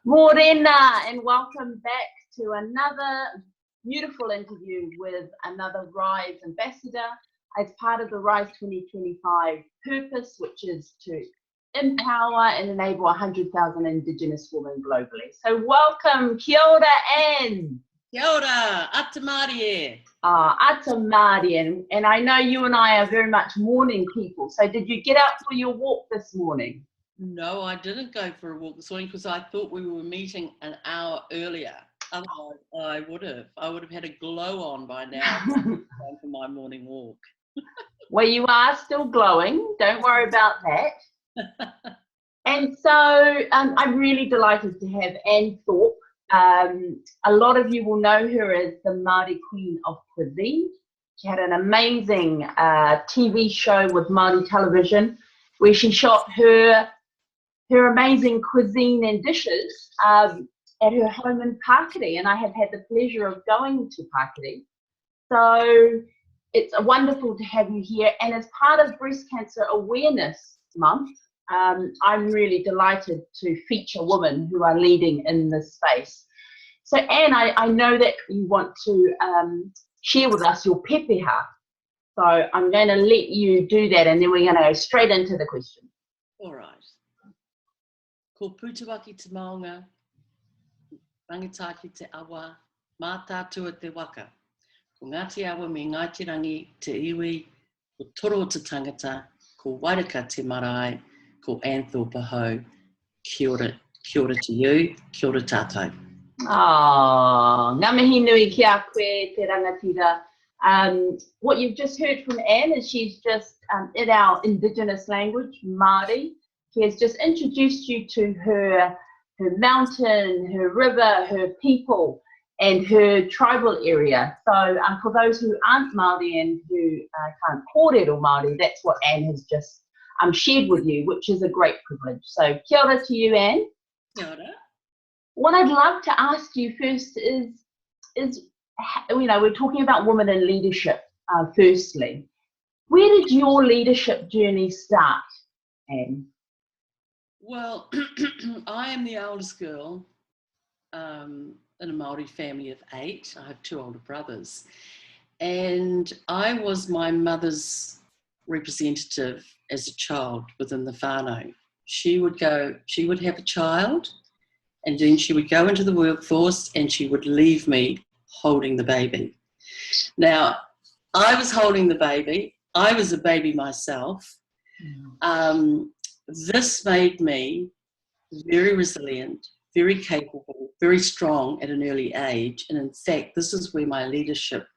Morena, and welcome back to another beautiful interview with another RISE ambassador as part of the RISE2025 purpose, which is to empower and enable 100,000 Indigenous women globally. So welcome, Kia ora, Anne. Kia ora, ata Māori. Ata Māori, and I know you and I are very much morning people. So did you get up for your walk this morning? No, I didn't go for a walk this morning because I thought we were meeting an hour earlier. Otherwise, I would have had a glow on by now going for my morning walk. Well, you are still glowing. Don't worry about that. And so I'm really delighted to have Anne Thorp. A lot of you will know her as the Maori Queen of Cuisine. She had an amazing TV show with Māori television where she shot her amazing cuisine and dishes at her home in Pakiri, and I have had the pleasure of going to Pakiri. So it's wonderful to have you here, and as part of Breast Cancer Awareness Month, I'm really delighted to feature women who are leading in this space. So Anne, I know that you want to share with us your pepeha, so I'm going to let you do that, and then we're going to go straight into the question. All right. Ko putawaki te maunga, rangitaki te awa, mā tātua te waka. Ko Ngāti Awa me Ngāti Rangi te iwi, ko toro o te tangata, ko Wairaka te marae, ko Anne Thorp ahau. Kia ora to you, kia ora tātou. Ngā mihi nui ki a koe te rangatira. What you've just heard from Anne is she's just, in our Indigenous language, Māori, she has just introduced you to her mountain, her river, her people, and her tribal area. So for those who aren't Māori and who can't kōrero Māori, that's what Anne has just shared with you, which is a great privilege. So kia ora to you, Anne. Kia ora. What I'd love to ask you first is you know, we're talking about women in leadership firstly. Where did your leadership journey start, Anne? Well, I am the eldest girl in a Māori family of 8. I have 2 older brothers. And I was my mother's representative as a child within the whānau. She would have a child, and then she would go into the workforce and she would leave me holding the baby. Now, I was holding the baby. I was a baby myself. This made me very resilient, very capable, very strong at an early age. And in fact, this is where my leadership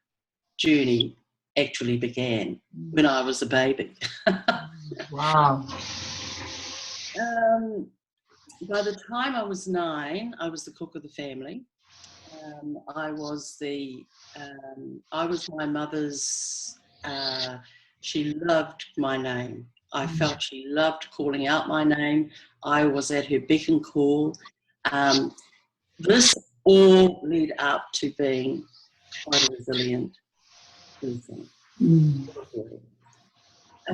journey actually began, when I was a baby. Wow. By the time I was 9, I was the cook of the family. I was my mother's, she loved my name. I felt she loved calling out my name. I was at her beck and call. This all led up to being quite a resilient person.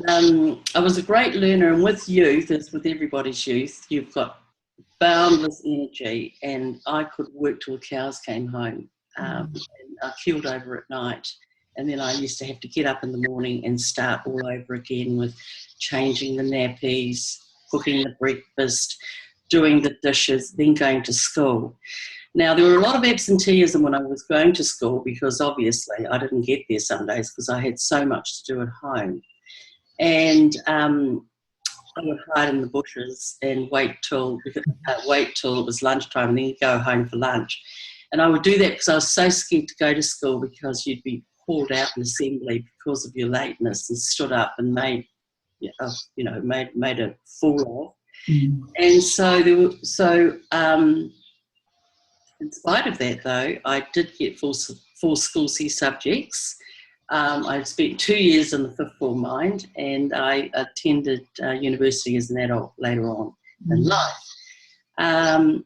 I was a great learner, and with youth, as with everybody's youth, you've got boundless energy, and I could work till the cows came home. And I keeled over at night, and then I used to have to get up in the morning and start all over again with changing the nappies, cooking the breakfast, doing the dishes, then going to school. Now, there were a lot of absenteeism when I was going to school because obviously I didn't get there some days because I had so much to do at home. And I would hide in the bushes and wait till it was lunchtime and then go home for lunch. And I would do that because I was so scared to go to school because you'd be called out in assembly because of your lateness and stood up and made a fool of. And so in spite of that, though, I did get full school C subjects. I spent 2 years in the 5th form mind, and I attended university as an adult later on in life. When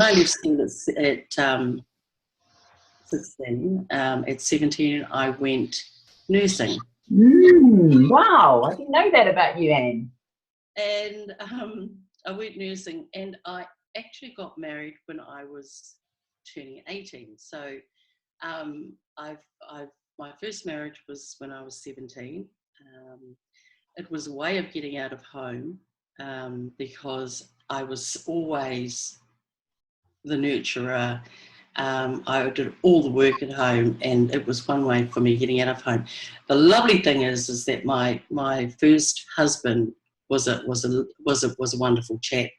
I left school at 16, at 17, I went nursing. Wow, I didn't know that about you, Anne. And I went nursing, and actually got married when I was turning 18. So my first marriage was when I was 17. It was a way of getting out of home because I was always the nurturer. I did all the work at home, and it was one way for me getting out of home. The lovely thing is that my first husband was a wonderful chap,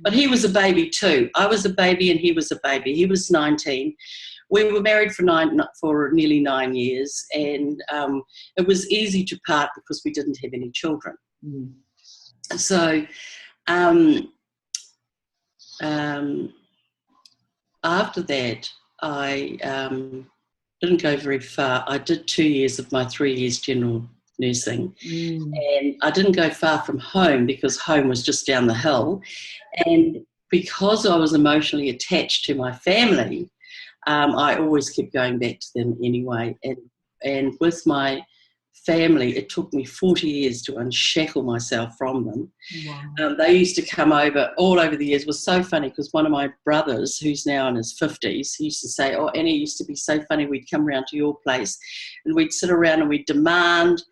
but he was a baby too. I was a baby and he was a baby. He was 19. We were married for nearly 9 years, and it was easy to part because we didn't have any children. Mm. So after that, I didn't go very far. I did 2 years of my 3 years general nursing, and I didn't go far from home because home was just down the hill. And because I was emotionally attached to my family, I always kept going back to them anyway. And with my family, it took me 40 years to unshackle myself from them. Wow. They used to come over all over the years. It was so funny because one of my brothers, who's now in his 50s, he used to say, "Oh, Annie, it used to be so funny. We'd come round to your place and we'd sit around and we'd demand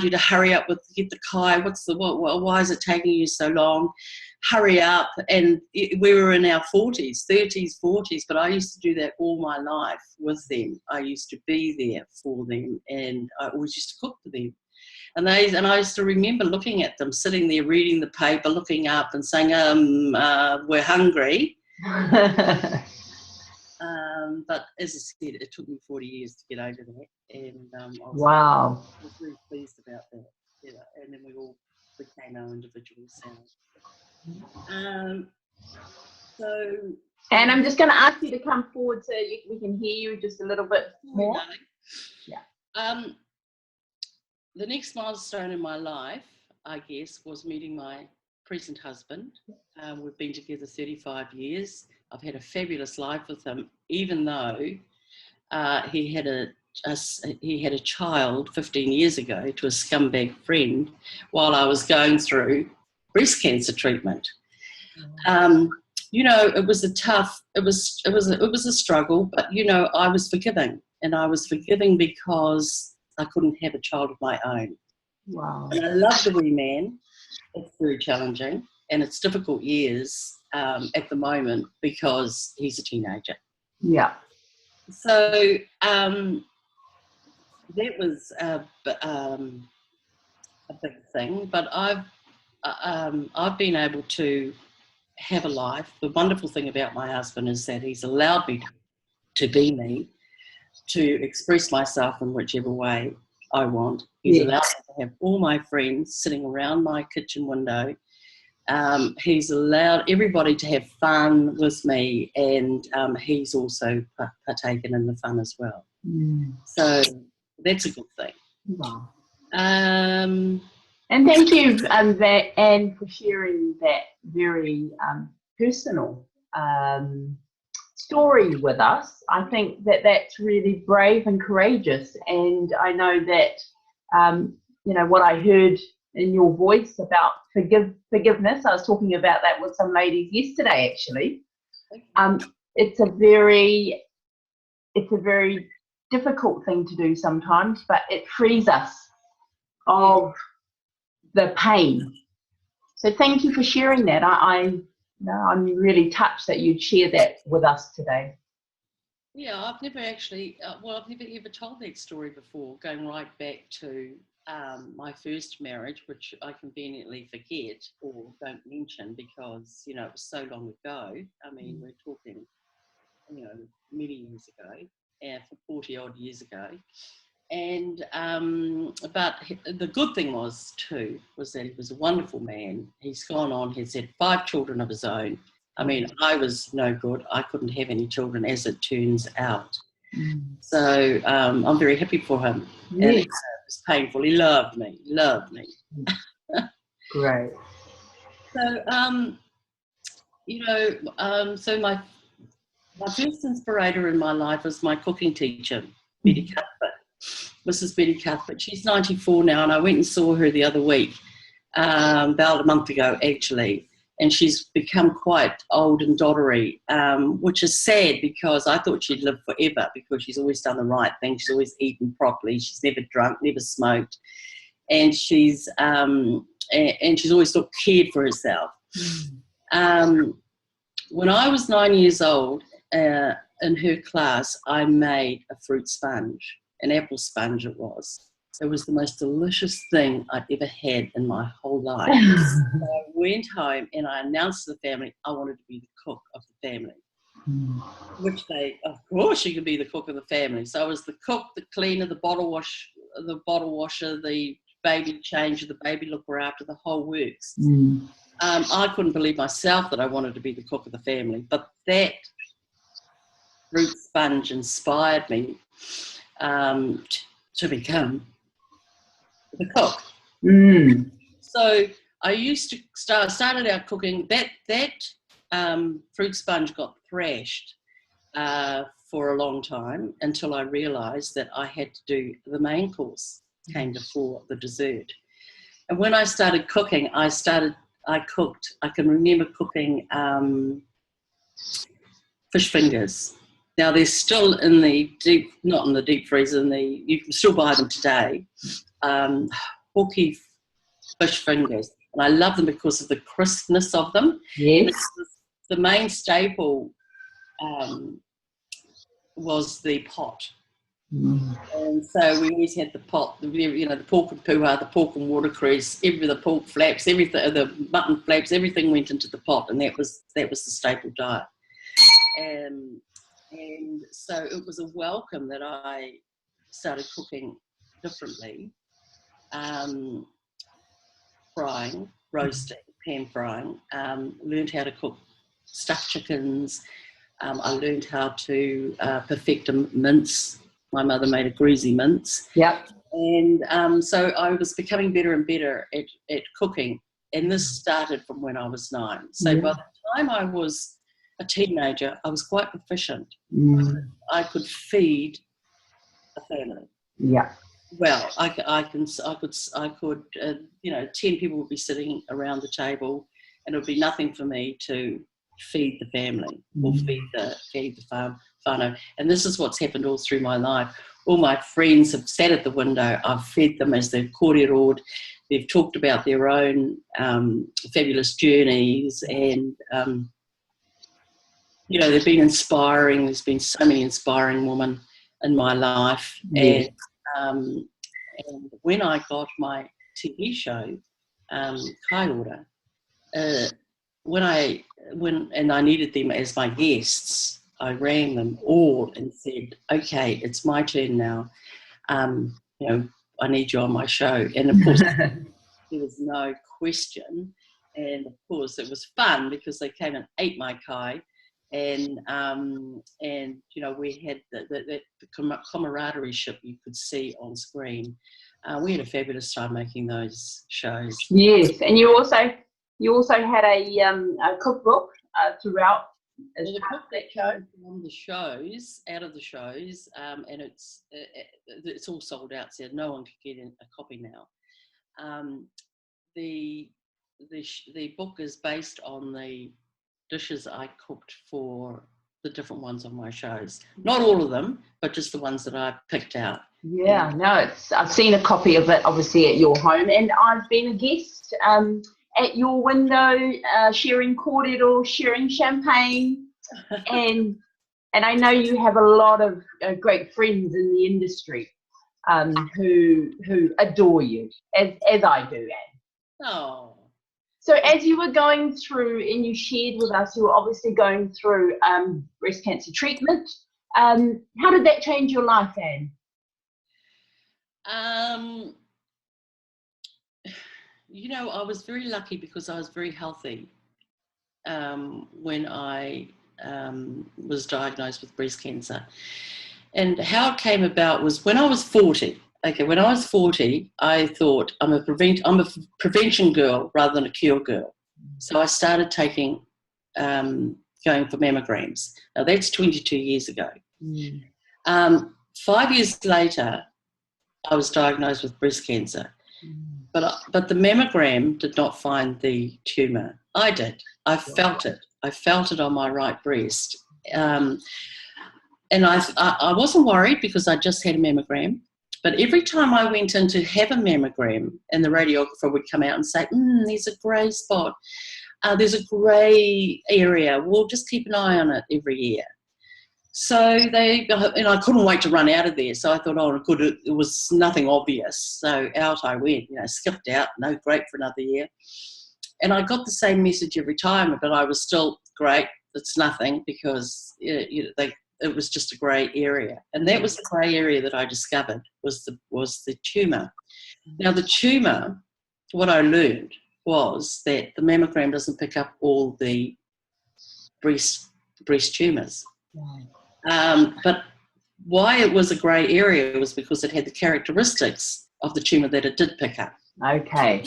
you to hurry up get the Kai. Why is it taking you so long? Hurry up." And we were in our 40s, 30s, 40s, but I used to do that all my life with them. I used to be there for them, and I always used to cook for them. And I used to remember looking at them, sitting there reading the paper, looking up and saying, "We're hungry." But as I said, it took me 40 years to get over that, and I was very pleased about that. And then we all became our individual selves. And I'm just going to ask you to come forward so we can hear you just a little bit more. Yeah. The next milestone in my life, I guess, was meeting my present husband. We've been together 35 years. I've had a fabulous life with him, even though he had a child 15 years ago to a scumbag friend while I was going through breast cancer treatment. It was a struggle, but I was forgiving, and I was forgiving because I couldn't have a child of my own. Wow. And I love the wee man. It's very challenging, and it's difficult years at the moment because he's a teenager. Yeah. So that was a big thing, but I've been able to have a life. The wonderful thing about my husband is that he's allowed me to be me, to express myself in whichever way I want. He's allowed me to have all my friends sitting around my kitchen window. He's allowed everybody to have fun with me, and he's also partaken in the fun as well. So that's a good thing. Wow. And thank you, Anne, for sharing that very personal story with us. I think that that's really brave and courageous, and I know that what I heard in your voice about forgiveness. I was talking about that with some ladies yesterday, actually. It's a very difficult thing to do sometimes, but it frees us of the pain. So thank you for sharing that. I'm really touched that you'd share that with us today. Yeah, I've never actually, I've never ever told that story before, going right back to my first marriage, which I conveniently forget or don't mention because, it was so long ago. I mean, we're talking, many years ago, for 40 odd years ago. And, but the good thing was that he was a wonderful man. He's gone on, he's had 5 children of his own. I mean, I was no good. I couldn't have any children, as it turns out. So I'm very happy for him. Yes. And it was painful. He loved me. Great. So, so my first inspirator in my life was my cooking teacher, Betty Cuthbert, Mrs. Betty Cuthbert. She's 94 now, and I went and saw her the other week, about a month ago, actually. and she's become quite old and doddery, which is sad because I thought she'd live forever because she's always done the right thing. She's always eaten properly. She's never drunk, never smoked, and she's always cared for herself. When I was 9 years old, in her class, I made a fruit sponge, an apple sponge it was. It was the most delicious thing I'd ever had in my whole life. So I went home and I announced to the family I wanted to be the cook of the family. Which they, of course, you could be the cook of the family. So I was the cook, the cleaner, the bottle washer, the baby changer, the baby looker after, the whole works. I couldn't believe myself that I wanted to be the cook of the family, but that fruit sponge inspired me to become the cook. So I used to started out cooking. That fruit sponge got thrashed for a long time until I realised that I had to do the main course came before the dessert. And when I started cooking, I can remember cooking fish fingers. Now they're still in the deep, not in the deep freezer, you can still buy them today. Hoki fish fingers. And I love them because of the crispness of them. Yes. The main staple was the pot. And so we always had the pot, the pork and puha, the pork and watercress, the pork flaps, everything, the mutton flaps, everything went into the pot, and that was the staple diet. And so it was a welcome that I started cooking differently, frying, roasting, pan frying, learned how to cook stuffed chickens. I learned how to perfect a mince. My mother made a greasy mince. Yep. And so I was becoming better and better at cooking. And this started from when I was 9. So by the time I was a teenager, I was quite proficient. I could feed a family. Yeah. Well, I could 10 people would be sitting around the table, and it would be nothing for me to feed the family or feed the whānau. And this is what's happened all through my life. All my friends have sat at the window. I've fed them as they've kōrero. They've talked about their own fabulous journeys, and they've been inspiring. There's been so many inspiring women in my life. Yes. And when I got my TV show, Kai Ora, when I needed them as my guests, I rang them all and said, "Okay, it's my turn now. I need you on my show." And of course, there was no question. And of course, it was fun because they came and ate my kai, and we had the camaraderie you could see on screen. We had a fabulous time making those shows. Yes, and you also had a cookbook throughout. Well, the cookbook came from the shows, out of the shows, and it's all sold out, so no one could get a copy now. The book is based on the dishes I cooked for the different ones on my shows. Not all of them, but just the ones that I picked out. Yeah, no, I've seen a copy of it, obviously, at your home, and I've been a guest at your window, sharing kōrero, sharing champagne, and I know you have a lot of great friends in the industry who adore you, as I do, Anne. Oh. So as you were going through, and you shared with us, you were obviously going through breast cancer treatment. How did that change your life, Anne? I was very lucky because I was very healthy when I was diagnosed with breast cancer. And how it came about was when I was 40. Okay, when I was 40, I thought I'm a prevention girl rather than a cure girl. So I started going for mammograms. Now that's 22 years ago. 5 years later, I was diagnosed with breast cancer. But the mammogram did not find the tumour. I did. I felt it. I felt it on my right breast. And I wasn't worried because I just had a mammogram. But every time I went in to have a mammogram, and the radiographer would come out and say, there's a grey spot, there's a grey area, we'll just keep an eye on it every year. So and I couldn't wait to run out of there. So I thought, oh, good, it was nothing obvious. So out I went, skipped out, no, great for another year. And I got the same message every time, but I was still, great, it's nothing, because it was just a grey area. And that was the grey area that I discovered was the tumour. Now the tumour, what I learned was that the mammogram doesn't pick up all the breast tumours. But why it was a grey area was because it had the characteristics of the tumour that it did pick up. Okay.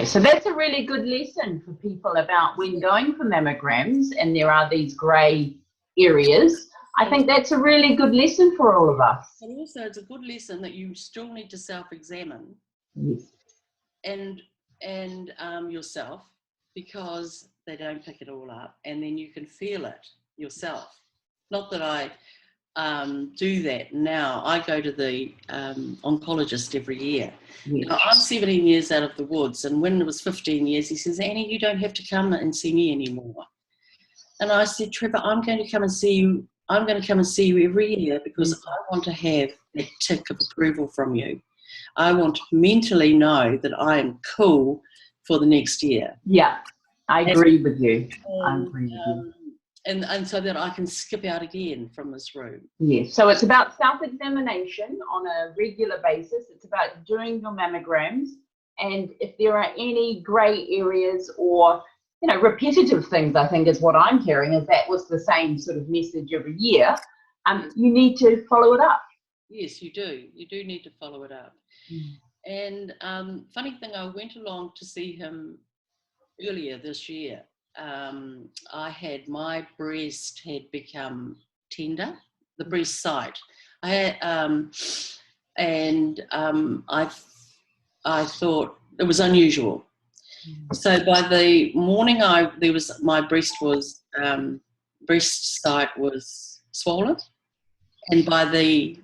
So that's a really good lesson for people about when going for mammograms and there are these grey areas. I think that's a really good lesson for all of us. But also it's a good lesson that you still need to self-examine. Yes. And yourself, because they don't pick it all up, and then you can feel it yourself. Not that I do that now. I go to the oncologist every year. Yes. Now, I'm 17 years out of the woods, and when it was 15 years, he says, Annie, you don't have to come and see me anymore. And I said, Trevor, I'm going to come and see you. I'm going to come and see you every year because I want to have that tick of approval from you. I want to mentally know that I am cool for the next year. Yeah, I agree with you. And so that I can skip out again from this room. Yes, so it's about self-examination on a regular basis. It's about doing your mammograms, and if there are any grey areas or repetitive things, I think is what I'm hearing, is that was the same sort of message every year. You need to follow it up. Yes, you do. You do need to follow it up. And funny thing, I went along to see him earlier this year. My breast had become tender, the breast site. I thought it was unusual. So by the morning, my breast site was swollen, and by the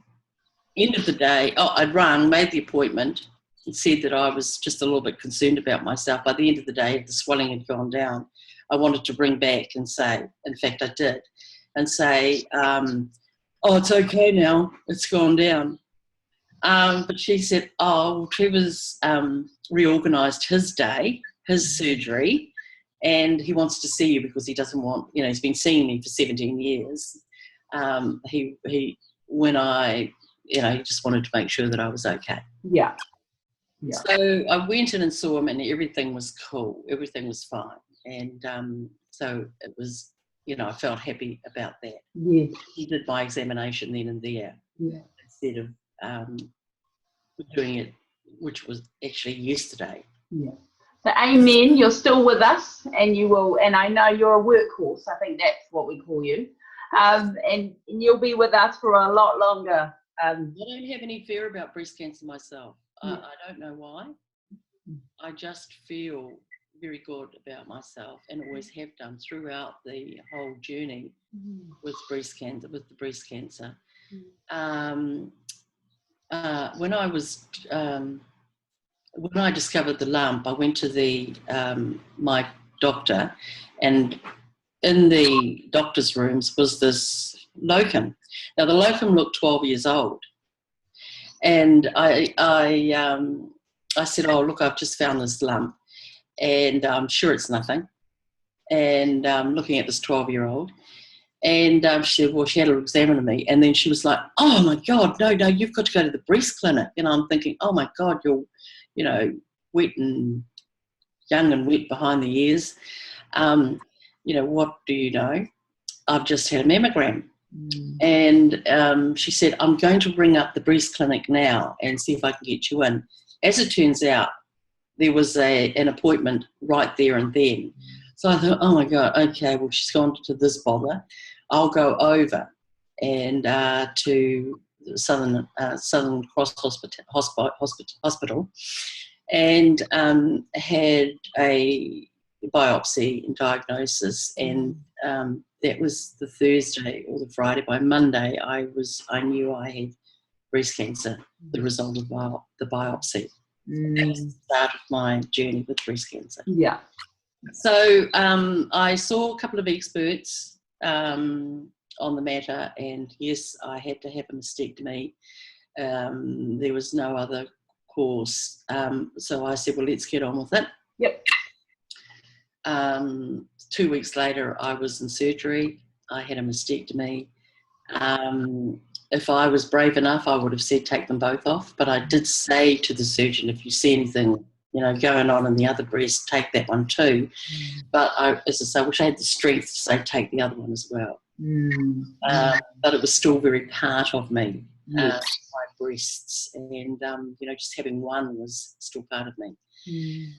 end of the day, I'd rung, made the appointment, and said that I was just a little bit concerned about myself. By the end of the day, the swelling had gone down. I wanted to ring back and say, in fact, I did, and say, it's okay now, it's gone down. But she said, Trevor's reorganised his day, his surgery, and he wants to see you because he doesn't want, he's been seeing me for 17 years. He just wanted to make sure that I was okay. Yeah. So I went in and saw him, and everything was cool. Everything was fine. And so it was, I felt happy about that. Yes. He did my examination then and there. Yeah. Instead of doing it, which was actually yesterday. Yeah. So amen, you're still with us, and you will, and I know you're a workhorse. I think that's what we call you. And you'll be with us for a lot longer. I don't have any fear about breast cancer myself. I don't know why. I just feel very good about myself, and always have done throughout the whole journey with breast cancer. When I discovered the lump, I went to my doctor, and in the doctor's rooms was this locum. Now the locum looked 12 years old, and I said, "Oh, look, I've just found this lump, and I'm sure it's nothing." And looking at this 12-year-old, and she said, well, she had to examine me, and then she was like, "Oh my God, no, you've got to go to the breast clinic." And I'm thinking, oh my God, you're, wet and young and wet behind the ears. What do you know? I've just had a mammogram. And she said, "I'm going to ring up the breast clinic now and see if I can get you in." As it turns out, there was an appointment right there and then. So I thought, oh my God, okay, well, she's gone to this bother. I'll go over and to Southern Cross Hospital, and had a biopsy and diagnosis, and that was the Thursday or the Friday. By Monday, I knew I had breast cancer, the result of the biopsy. That was the start of my journey with breast cancer. Yeah. So I saw a couple of experts on the matter, and yes, I had to have a mastectomy. There was no other course. So I said, well, let's get on with it. Yep. 2 weeks later, I was in surgery. I had a mastectomy. If I was brave enough, I would have said take them both off. But I did say to the surgeon, if you see anything, going on in the other breast, take that one too. But as I say, I wish I had the strength to say take the other one as well. But it was still very part of me, my breasts, and just having one was still part of me.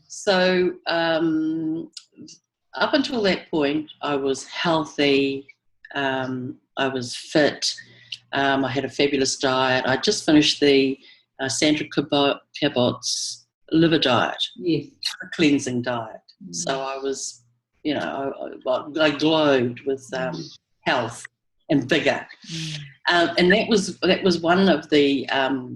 So up until that point, I was healthy. I was fit. I had a fabulous diet. I just finished the Sandra Cabot's liver diet, a cleansing diet. So I was, I glowed with health and vigour. And that was one of the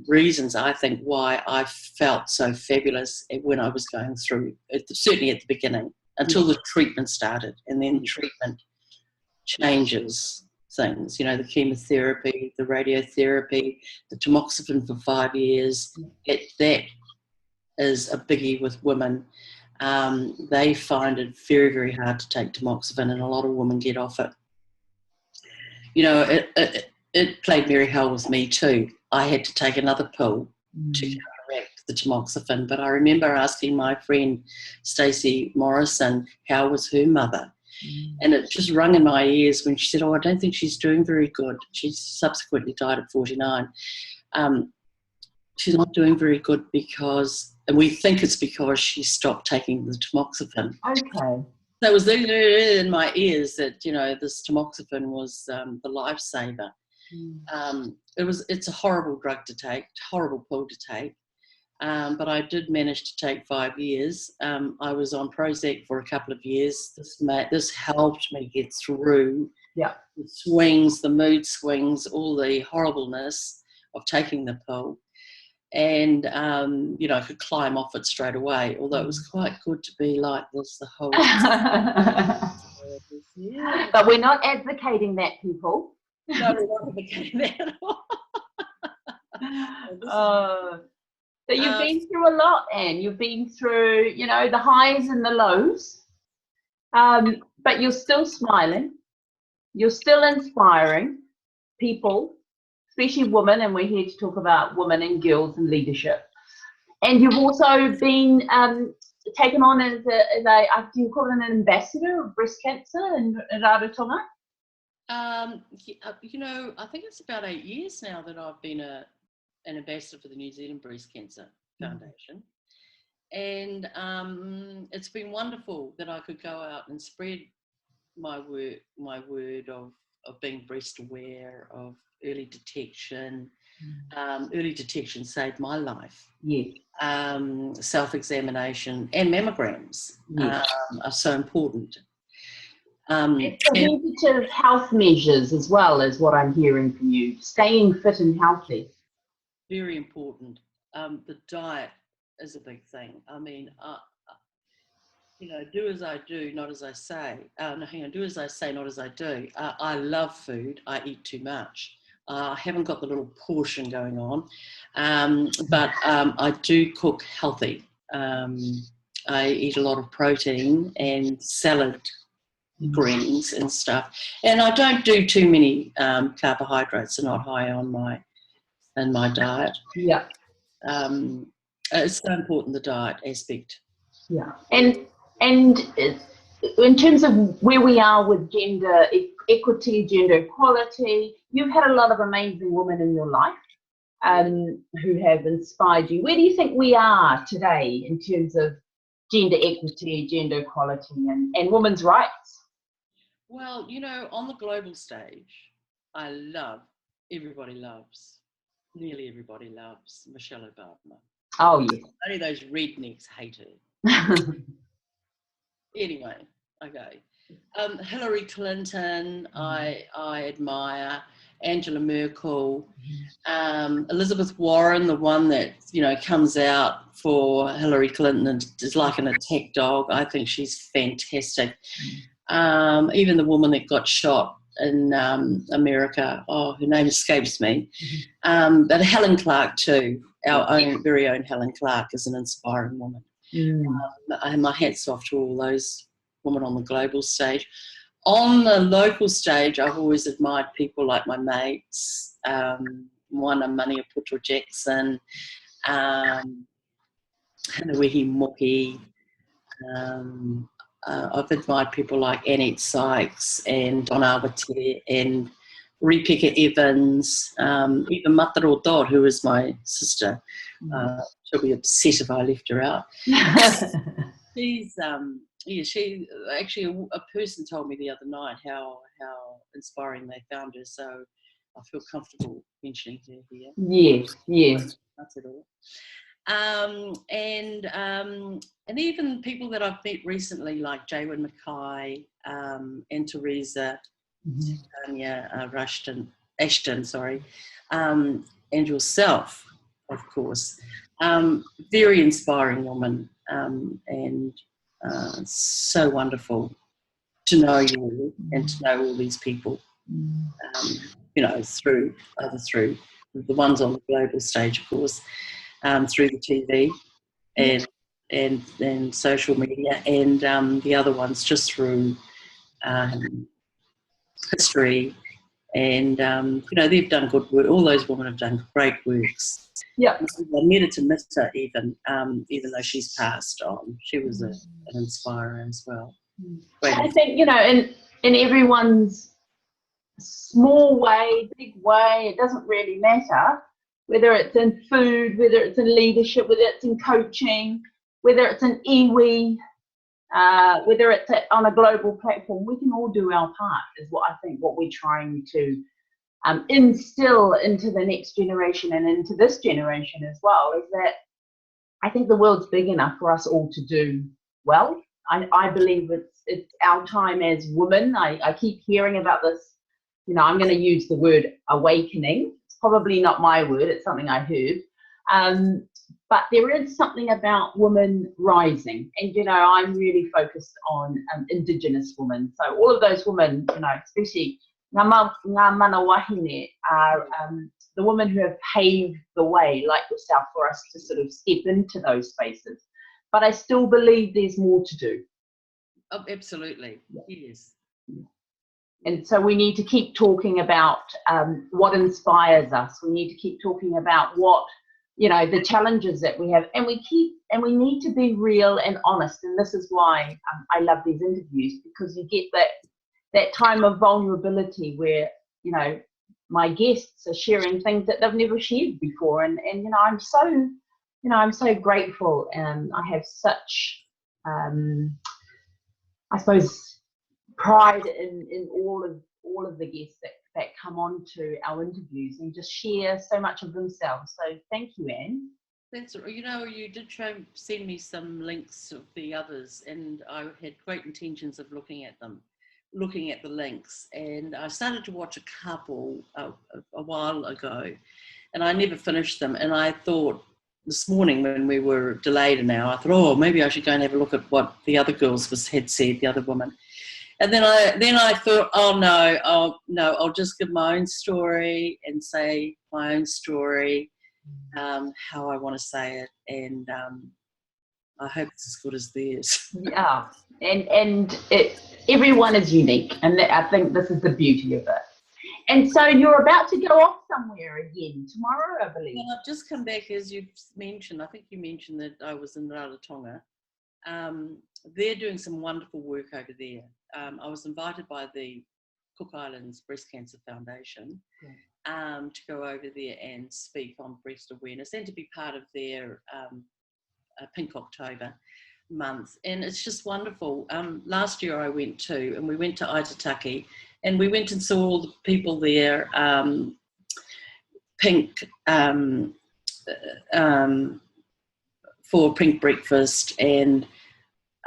reasons, I think, why I felt so fabulous when I was going through, certainly at the beginning, until the treatment started. And then treatment changes things, the chemotherapy, the radiotherapy, the tamoxifen for 5 years. That is a biggie with women. They find it very, very hard to take tamoxifen, and a lot of women get off it. It played merry hell with me too. I had to take another pill to counteract the tamoxifen, but I remember asking my friend Stacey Morrison how was her mother. And it just rung in my ears when she said, I don't think she's doing very good. She subsequently died at 49. She's not doing very good and we think it's because she stopped taking the tamoxifen. Okay. So it was in my ears that, this tamoxifen was the lifesaver. It's a horrible drug to take, horrible pill to take. But I did manage to take 5 years. I was on Prozac for a couple of years. This helped me get through the swings, the mood swings, all the horribleness of taking the pill. And, I could climb off it straight away, although it was quite good to be like this the whole time. But we're not advocating that, people. No, we're not advocating that at all. So you've been through a lot, Anne. You've been through, the highs and the lows, but you're still smiling. You're still inspiring people, especially women, and we're here to talk about women and girls and leadership. And you've also been taken on as do you call it an ambassador of breast cancer in Rarotonga? I think it's about 8 years now that I've been an ambassador for the New Zealand Breast Cancer Foundation. And it's been wonderful that I could go out and spread my word of being breast aware, of early detection. Early detection saved my life. Self-examination and mammograms are so important. Preventative health measures as well is what I'm hearing from you. Staying fit and healthy. Very important. The diet is a big thing. I mean, do as I do, not as I say. Do as I say, not as I do. I love food. I eat too much. I haven't got the little portion going on, but I do cook healthy. I eat a lot of protein and salad greens and stuff, and I don't do too many carbohydrates. They're not high on in my diet. It's so important, the diet aspect. And in terms of where we are with gender equity, gender equality, you've had a lot of amazing women in your life who have inspired you. Where do you think we are today in terms of gender equity, gender equality, and women's rights? Well, on the global stage, nearly everybody loves Michelle Obama. Oh, yes. Only those rednecks hate her. Anyway, okay. Hillary Clinton, I admire. Angela Merkel, Elizabeth Warren, the one that, you know, comes out for Hillary Clinton and is like an attack dog. I think she's fantastic. Even the woman that got shot in America, her name escapes me. But Helen Clark too, our own very own Helen Clark is an inspiring woman. My hat's off to all those women on the global stage. On the local stage, I've always admired people like my mates, Moana Maniaputo Jackson, Hanuihi Moki. I've admired people like Annette Sykes and Don Awate and Ripeka Evans, even Mataro Dodd, who is my sister. She'll be upset if I left her out. She actually, a person told me the other night how inspiring they found her, so I feel comfortable mentioning her here. Yes. That's it all. And even people that I've met recently, like Jaywin Mackay and Teresa, Tanya Ashton, and yourself, of course. Very inspiring woman, and so wonderful to know you all and to know all these people, you know, through the ones on the global stage, of course, through the TV and social media, and the other ones just through history. And, you know, they've done good work. All those women have done great works. Yeah. Nera Te Mita, even though she's passed on, she was an inspirer as well. I think, you know, in everyone's small way, big way, it doesn't really matter, whether it's in food, whether it's in leadership, whether it's in coaching, whether it's in iwi, whether it's on a global platform, we can all do our part, is what I think what we're trying to instill into the next generation and into this generation as well, is that I think the world's big enough for us all to do well. I believe it's our time as women. I keep hearing about this, you know, I'm going to use the word awakening. It's probably not my word, it's something I heard. But there is something about women rising. And, you know, I'm really focused on Indigenous women. So all of those women, you know, especially ngā mana wahine, are the women who have paved the way, like yourself, for us to sort of step into those spaces. But I still believe there's more to do. Oh, absolutely, yes. And so we need to keep talking about what inspires us. We need to keep talking about what, you know, the challenges that we have, and we need to be real and honest. And this is why I love these interviews, because you get that time of vulnerability where, you know, my guests are sharing things that they've never shared before, and you know, I'm so grateful, and I have such I suppose pride in all of the guests that come on to our interviews and just share so much of themselves. So thank you, Anne. That's, you know, you did send me some links of the others, and I had great intentions of looking at the links, and I started to watch a couple a while ago, and I never finished them. And I thought this morning, when we were delayed an hour, I thought, oh, maybe I should go and have a look at what the other girls had said, the other women. And then I thought, oh no, I'll just give my own story and say my own story, how I want to say it, and I hope it's as good as theirs. Yeah, and everyone is unique, and I think this is the beauty of it. And so you're about to go off somewhere again tomorrow, I believe. Well, I've just come back, as you've mentioned. I think you mentioned that I was in Rarotonga. They're doing some wonderful work over there. I was invited by the Cook Islands Breast Cancer Foundation to go over there and speak on breast awareness and to be part of their Pink October month. And it's just wonderful. Last year I went too, and we went to Aitataki, and we went and saw all the people there, for Pink Breakfast, and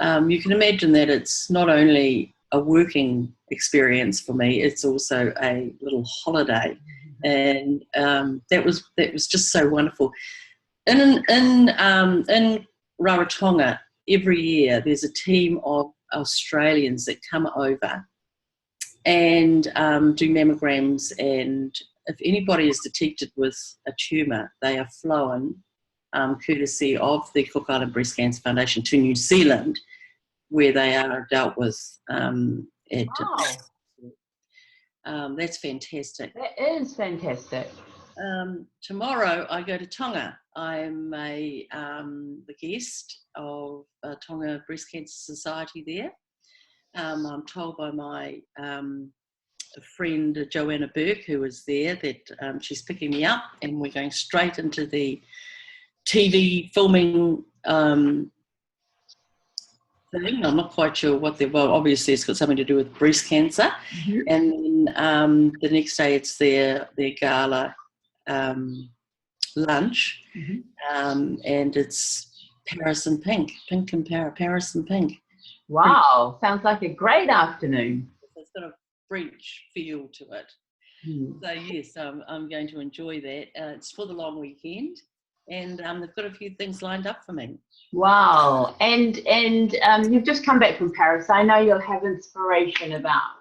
you can imagine that it's not only a working experience for me, it's also a little holiday. And that was just so wonderful. In Rarotonga, every year there's a team of Australians that come over and do mammograms, and if anybody is detected with a tumour, they are flown, courtesy of the Cook Island Breast Cancer Foundation, to New Zealand, where they are dealt with that's fantastic. That is fantastic. Tomorrow I go to Tonga. I'm the guest of Tonga Breast Cancer Society there. I'm told by my friend Joanna Burke, who was there, that she's picking me up, and we're going straight into the TV filming thing. I'm not quite sure what well, obviously it's got something to do with breast cancer. Mm-hmm. And then the next day it's their gala lunch. Mm-hmm. And it's Paris and Pink and Paris and Pink. Wow, sounds like a great afternoon. It's got a French feel to it. Mm. So yes, I'm going to enjoy that. It's for the long weekend, and they've got a few things lined up for me. Wow, and you've just come back from Paris. I know you'll have inspiration about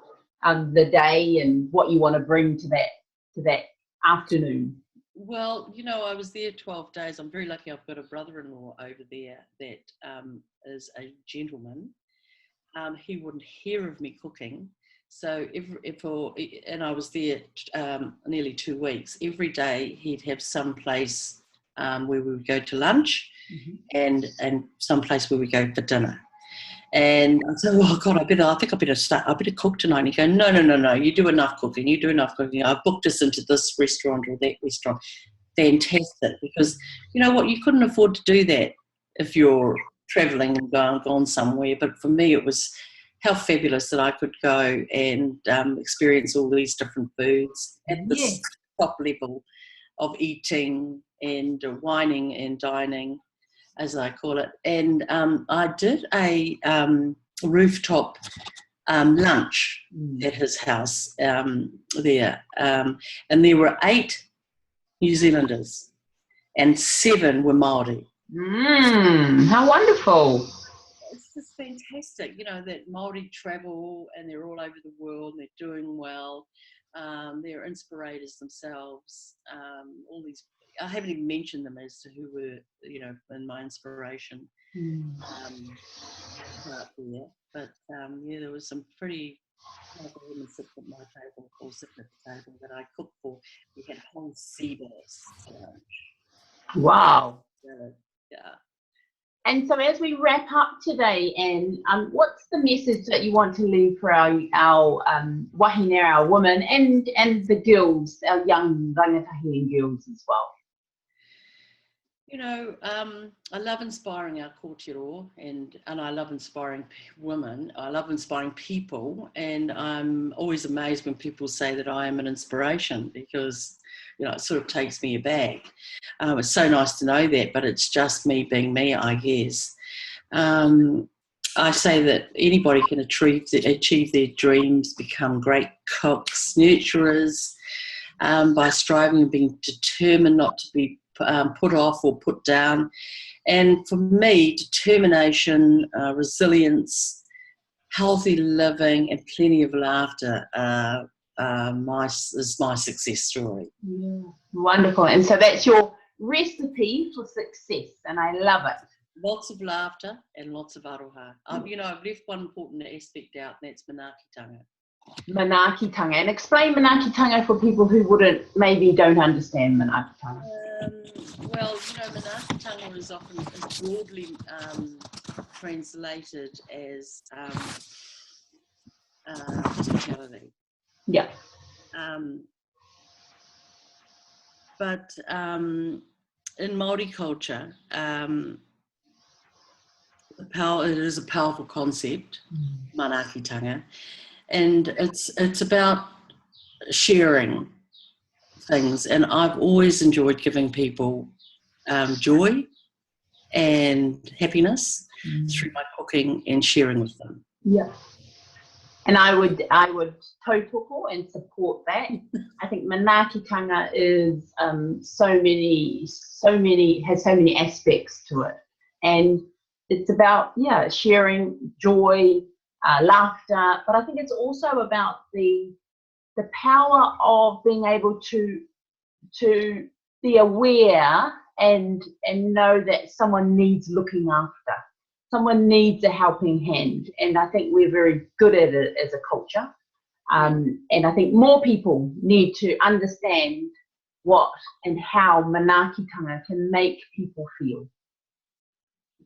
the day and what you want to bring to that afternoon. Well, I was there 12 days. I'm very lucky. I've got a brother-in-law over there that is a gentleman. He wouldn't hear of me cooking. So and I was there nearly 2 weeks. Every day he'd have some place where we would go to lunch, mm-hmm. and some place where we go for dinner. And I said, oh God, I think I better cook tonight. And he'd go, no, you do enough cooking. I've booked us into this restaurant or that restaurant. Fantastic, because you know what, you couldn't afford to do that if you're travelling and gone somewhere. But for me, it was how fabulous that I could go and experience all these different foods at this top level of eating and whining and dining, as I call it. And I did a rooftop lunch at his house there, and there were 8 New Zealanders and 7 were Māori. How wonderful. It's just fantastic, that Māori travel and they're all over the world and they're doing well. They're inspirators themselves. All these, I haven't even mentioned them as to who were, in my inspiration part there. But there was some pretty powerful women sitting at my table, or sitting at the table that I cooked for. We had whole sea bass. Wow. Yeah. And so as we wrap up today, Anne, what's the message that you want to leave for our wahine, our women, and the girls, our young rangatahi girls as well? I love inspiring our kōrero, and I love inspiring women. I love inspiring people, and I'm always amazed when people say that I am an inspiration, because it sort of takes me aback. It's so nice to know that, but it's just me being me, I guess. I say that anybody can achieve their dreams, become great cooks, nurturers, by striving and being determined not to be put off or put down. And for me, determination, resilience, healthy living, and plenty of laughter is my success story. Yeah. Wonderful. And so that's your recipe for success, and I love it. Lots of laughter and lots of aroha. I've left one important aspect out, and that's manaakitanga. Manaakitanga. And explain manaakitanga for people who maybe don't understand manaakitanga. Well, manaakitanga is often broadly translated as hospitality. Yeah. But in Māori culture, it is a powerful concept, manaakitanga, and it's about sharing things. And I've always enjoyed giving people joy and happiness through my cooking and sharing with them. Yeah. And I would tautoko and support that. I think manaakitanga is has so many aspects to it, and it's about sharing joy, laughter, but I think it's also about the power of being able to be aware and know that someone needs looking after. Someone needs a helping hand, and I think we're very good at it as a culture. And I think more people need to understand what and how manaakitanga can make people feel.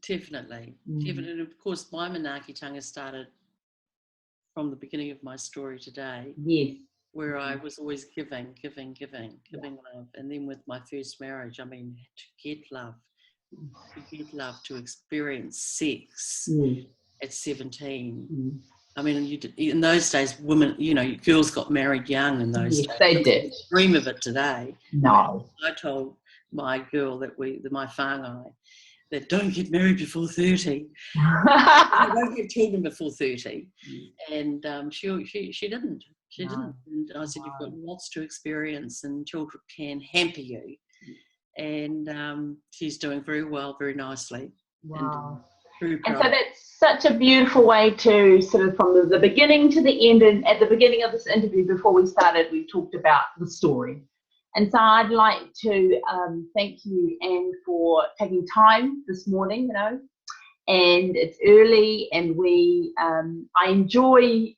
Definitely, definitely. Of course, my manaakitanga started from the beginning of my story today. Yes. Where I was always giving love. And then with my first marriage, I mean, to get love, to experience sex at 17. I mean, in those days, women, girls got married young in those days. They did. Dream of it today. No. I told my girl my whāngai, that don't get married before 30. Don't get children before 30. And she didn't. She didn't. And I said, you've got lots to experience and children can hamper you. And she's doing very well, very nicely. Wow. And so that's such a beautiful way to sort of from the beginning to the end. And at the beginning of this interview, before we started, we talked about the story. And so I'd like to thank you, Anne, for taking time this morning, and it's early, and I enjoy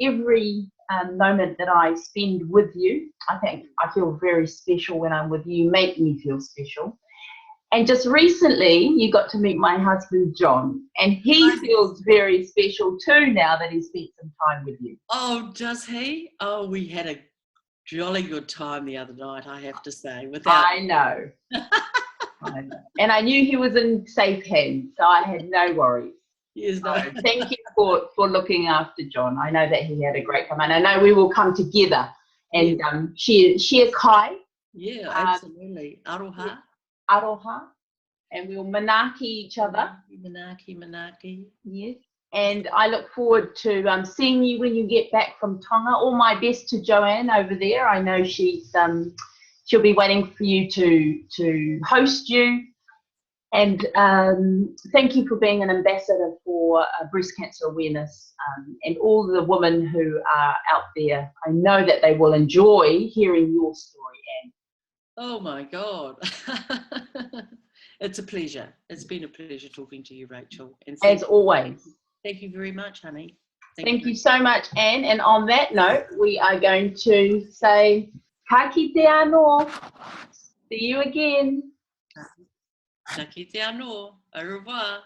every moment that I spend with you. I think I feel very special when I'm with you. You make me feel special. And just recently, you got to meet my husband, John, and he feels very special too now that he spent some time with you. Oh, does he? Oh, we had a jolly good time the other night, I have to say. I know. I know. And I knew he was in safe hands, so I had no worries. Yes, no. So thank you for looking after John. I know that he had a great time, and I know we will come together and share kai. Yeah, absolutely. Aroha. Aroha. And we'll manaaki each other. Manaaki. Yes. And I look forward to seeing you when you get back from Tonga. All my best to Joanne over there. I know she'll be waiting for you to host you. And thank you for being an ambassador for breast cancer awareness, and all the women who are out there. I know that they will enjoy hearing your story, Anne. Oh my God. It's a pleasure. It's been a pleasure talking to you, Rachel. And as always. Thank you very much, honey. Thank you so much, Anne. And on that note, we are going to say, ka kite anō. See you again. Ka kite anō. Au revoir.